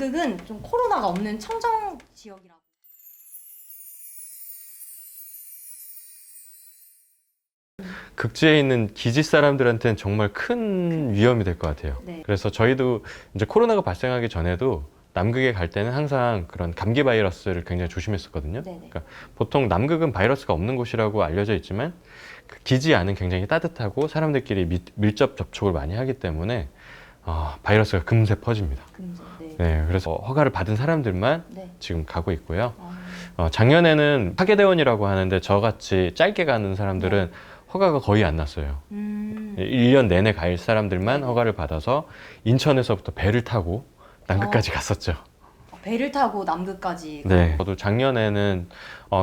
남극은 좀 코로나가 없는 청정 지역이라고. 극지에 있는 기지 사람들한테는 정말 큰 위험이 될 것 같아요. 네. 그래서 저희도 이제 코로나가 발생하기 전에도 남극에 갈 때는 항상 그런 감기 바이러스를 굉장히 조심했었거든요. 네네. 그러니까 보통 남극은 바이러스가 없는 곳이라고 알려져 있지만 그 기지 안은 굉장히 따뜻하고 사람들끼리 밀접 접촉을 많이 하기 때문에 바이러스가 금세 퍼집니다. 금세. 네. 네, 그래서 허가를 받은 사람들만 네. 지금 가고 있고요. 아, 작년에는 파괴대원이라고 하는데 저같이 짧게 가는 사람들은 허가가 거의 안 났어요. 1년 내내 갈 사람들만 네네. 허가를 받아서 인천에서부터 배를 타고 남극까지 갔었죠. 배를 타고 남극까지. 네. 저도 작년에는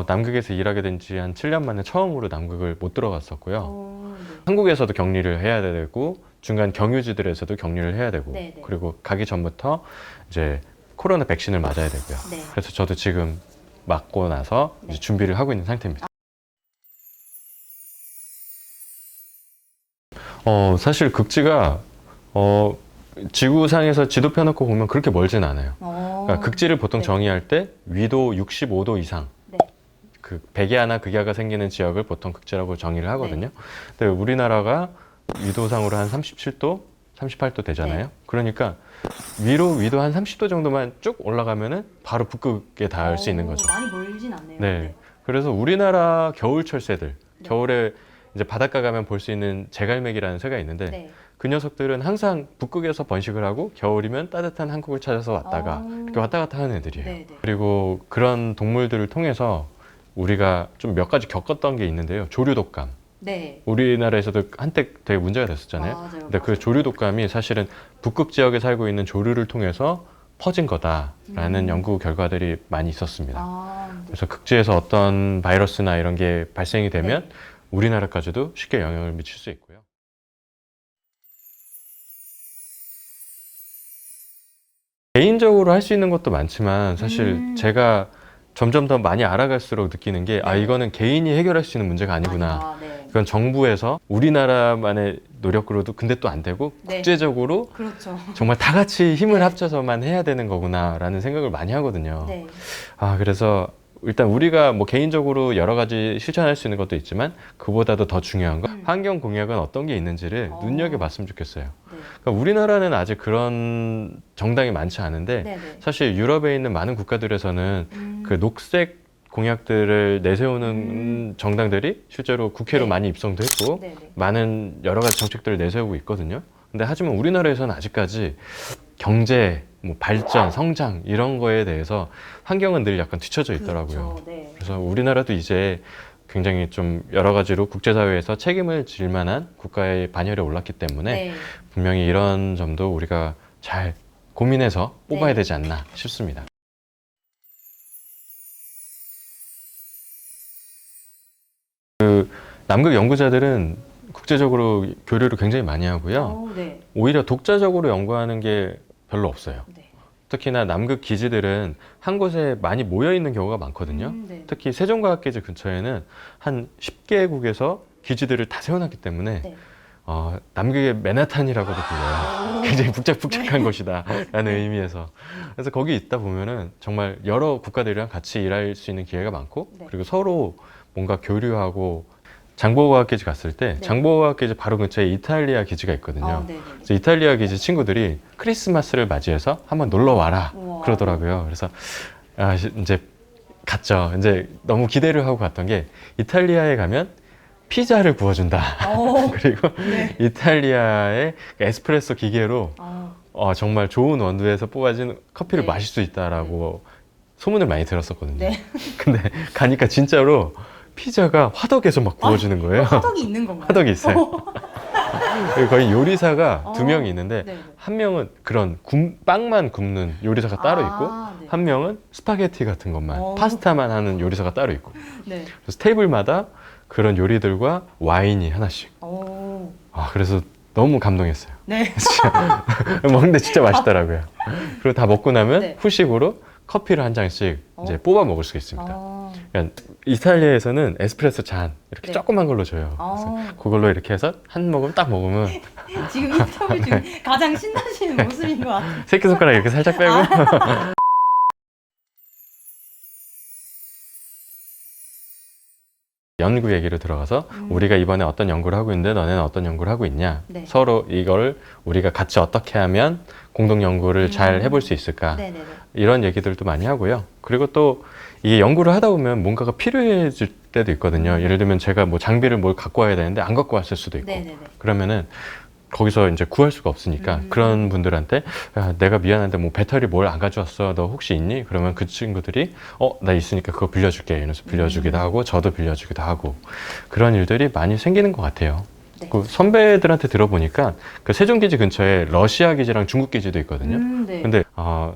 남극에서 일하게 된 지 한 7년 만에 처음으로 남극을 못 들어갔었고요. 네. 한국에서도 격리를 해야 되고 중간 경유지들에서도 격리를 해야 되고 네네. 그리고 가기 전부터 이제 코로나 백신을 맞아야 되고요. 네. 그래서 저도 지금 맞고 나서 네. 이제 준비를 하고 있는 상태입니다. 사실 극지가 지구상에서 지도 펴놓고 보면 그렇게 멀진 않아요. 그러니까 극지를 보통 네. 정의할 때 위도 65도 이상, 네. 그 백야나 극야가 생기는 지역을 보통 극지라고 정의를 하거든요. 근데 우리나라가 위도상으로 한 37도, 38도 되잖아요. 네. 그러니까 위도 한 30도 정도만 쭉 올라가면은 바로 북극에 닿을 수 있는 거죠. 많이 멀진 않네요. 네. 그래서 우리나라 겨울철 새들, 네. 겨울에 이제 바닷가 가면 볼 수 있는 제갈매기라는 새가 있는데 네. 그 녀석들은 항상 북극에서 번식을 하고 겨울이면 따뜻한 한국을 찾아서 왔다가 이렇게 왔다 갔다 하는 애들이에요. 네, 네. 그리고 그런 동물들을 통해서 우리가 좀 몇 가지 겪었던 게 있는데요. 조류독감. 네. 우리나라에서도 한때 되게 문제가 됐었잖아요. 맞아요. 근데 그 조류독감이 사실은 북극 지역에 살고 있는 조류를 통해서 퍼진 거다라는 연구 결과들이 많이 있었습니다. 네. 그래서 극지에서 어떤 바이러스나 이런 게 발생이 되면 네. 우리나라까지도 쉽게 영향을 미칠 수 있고요. 개인적으로 할 수 있는 것도 많지만 사실 제가 점점 더 많이 알아갈수록 느끼는 게 네. 이거는 개인이 해결할 수 있는 문제가 아니구나. 네. 이건 정부에서 우리나라만의 노력으로도 근데 또 안 되고 네. 국제적으로 그렇죠. 정말 다 같이 힘을 네. 합쳐서만 해야 되는 거구나라는 생각을 많이 하거든요. 네. 그래서 일단 우리가 뭐 개인적으로 여러 가지 실천할 수 있는 것도 있지만 그보다도 더 중요한 건 환경 공약은 어떤 게 있는지를 눈여겨봤으면 좋겠어요. 네. 그러니까 우리나라는 아직 그런 정당이 많지 않은데 네. 네. 사실 유럽에 있는 많은 국가들에서는 그 녹색 공약들을 내세우는 정당들이 실제로 국회로 네. 많이 입성도 했고 네. 네. 많은 여러 가지 정책들을 내세우고 있거든요. 근데 하지만 우리나라에서는 아직까지 경제, 뭐 발전, 성장 이런 거에 대해서 환경은 늘 약간 뒤처져 있더라고요. 그렇죠. 네. 그래서 우리나라도 이제 굉장히 좀 여러 가지로 국제사회에서 책임을 질 만한 국가의 반열에 올랐기 때문에 네. 분명히 이런 점도 우리가 잘 고민해서 네. 뽑아야 되지 않나 싶습니다. 남극 연구자들은 국제적으로 교류를 굉장히 많이 하고요. 네. 오히려 독자적으로 연구하는 게 별로 없어요. 네. 특히나 남극 기지들은 한 곳에 많이 모여 있는 경우가 많거든요. 네. 특히 세종과학기지 근처에는 한 10개국에서 기지들을 다 세워놨기 때문에 네. 남극의 맨하탄이라고도 불려요. 굉장히 북적북적한 곳이다 라는 의미에서. 그래서 거기 있다 보면은 정말 여러 국가들이랑 같이 일할 수 있는 기회가 많고 네. 그리고 서로 뭔가 교류하고 장보고학기지 갔을 때 네. 장보고학기지 바로 근처에 이탈리아 기지가 있거든요. 네. 그래서 이탈리아 기지 친구들이 크리스마스를 맞이해서 한번 놀러 와라 우와. 그러더라고요. 그래서 이제 갔죠. 이제 너무 기대를 하고 갔던 게 이탈리아에 가면 피자를 구워준다. 그리고 네. 이탈리아의 에스프레소 기계로 정말 좋은 원두에서 뽑아진 커피를 네. 마실 수 있다라고 소문을 많이 들었었거든요. 네. 근데 가니까 진짜로 피자가 화덕에서 막 구워지는 거예요. 화덕이 있는 건가요? 화덕이 있어요. 거의 요리사가 두 명이 있는데 네. 한 명은 그런 빵만 굽는 요리사가 따로 있고 네. 한 명은 스파게티 같은 것만 파스타만 하는 요리사가 따로 있고 네. 그래서 테이블마다 그런 요리들과 와인이 하나씩. 그래서 너무 감동했어요. 네. 먹는데 진짜 맛있더라고요. 그리고 다 먹고 나면 네. 후식으로 커피를 한 잔씩 이제 어. 뽑아 먹을 수가 있습니다. 그러니까 이탈리아에서는 에스프레소 잔 이렇게 네. 조그만 걸로 줘요. 그래서 그걸로 이렇게 해서 한 모금 딱 먹으면 지금 인터뷰 중 가장 신나시는 모습인 것 같아요. 새끼손가락 이렇게 살짝 빼고 연구 얘기로 들어가서 우리가 이번에 어떤 연구를 하고 있는데 너네는 어떤 연구를 하고 있냐. 네. 서로 이걸 우리가 같이 어떻게 하면 공동 연구를 잘 해볼 수 있을까. 네네네. 이런 얘기들도 많이 하고요. 그리고 또 이 연구를 하다 보면 뭔가가 필요해질 때도 있거든요. 예를 들면 제가 뭐 장비를 뭘 갖고 와야 되는데 안 갖고 왔을 수도 있고. 네네네. 그러면은 거기서 이제 구할 수가 없으니까 그런 분들한테 야, 내가 미안한데 뭐 배터리 뭘 안 가져왔어. 너 혹시 있니? 그러면 그 친구들이 나 있으니까 그거 빌려줄게. 이러면서 빌려주기도 하고 저도 빌려주기도 하고 그런 일들이 많이 생기는 것 같아요. 네. 그 선배들한테 들어보니까 그 세종기지 근처에 러시아 기지랑 중국 기지도 있거든요. 네. 근데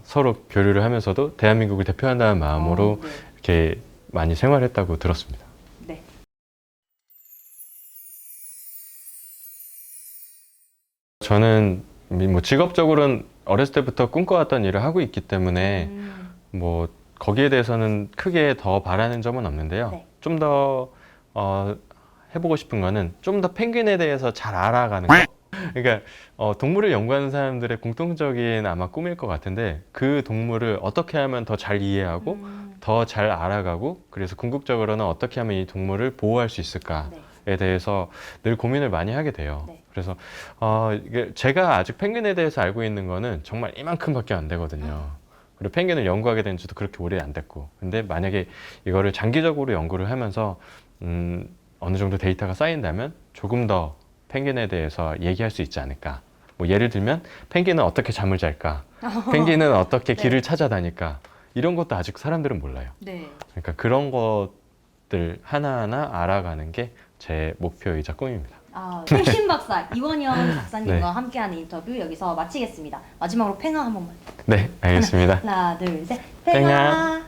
서로 교류를 하면서도 대한민국을 대표한다는 마음으로 네. 이렇게 많이 생활했다고 들었습니다. 네. 저는 뭐 직업적으로는 어렸을 때부터 꿈꿔왔던 일을 하고 있기 때문에 뭐 거기에 대해서는 크게 더 바라는 점은 없는데요. 네. 좀 더 해보고 싶은 거는 좀 더 펭귄에 대해서 잘 알아가는 거. 그러니까 동물을 연구하는 사람들의 공통적인 아마 꿈일 것 같은데 그 동물을 어떻게 하면 더 잘 이해하고 더 잘 알아가고 그래서 궁극적으로는 어떻게 하면 이 동물을 보호할 수 있을까에 네. 대해서 늘 고민을 많이 하게 돼요. 네. 그래서 이게 제가 아직 펭귄에 대해서 알고 있는 거는 정말 이만큼밖에 안 되거든요. 그리고 펭귄을 연구하게 된 지도 그렇게 오래 안 됐고 근데 만약에 이거를 장기적으로 연구를 하면서 어느 정도 데이터가 쌓인다면 조금 더 펭귄에 대해서 얘기할 수 있지 않을까. 뭐 예를 들면 펭귄은 어떻게 잠을 잘까? 펭귄은 어떻게 네. 길을 찾아다닐까? 이런 것도 아직 사람들은 몰라요. 네. 그러니까 그런 것들 하나하나 알아가는 게 제 목표이자 꿈입니다. 펭신 박사 이원영 박사님과 네. 함께하는 인터뷰 여기서 마치겠습니다. 마지막으로 팽아 한 번만. 네, 알겠습니다. 하나, 둘, 셋. 팽아. 팽아.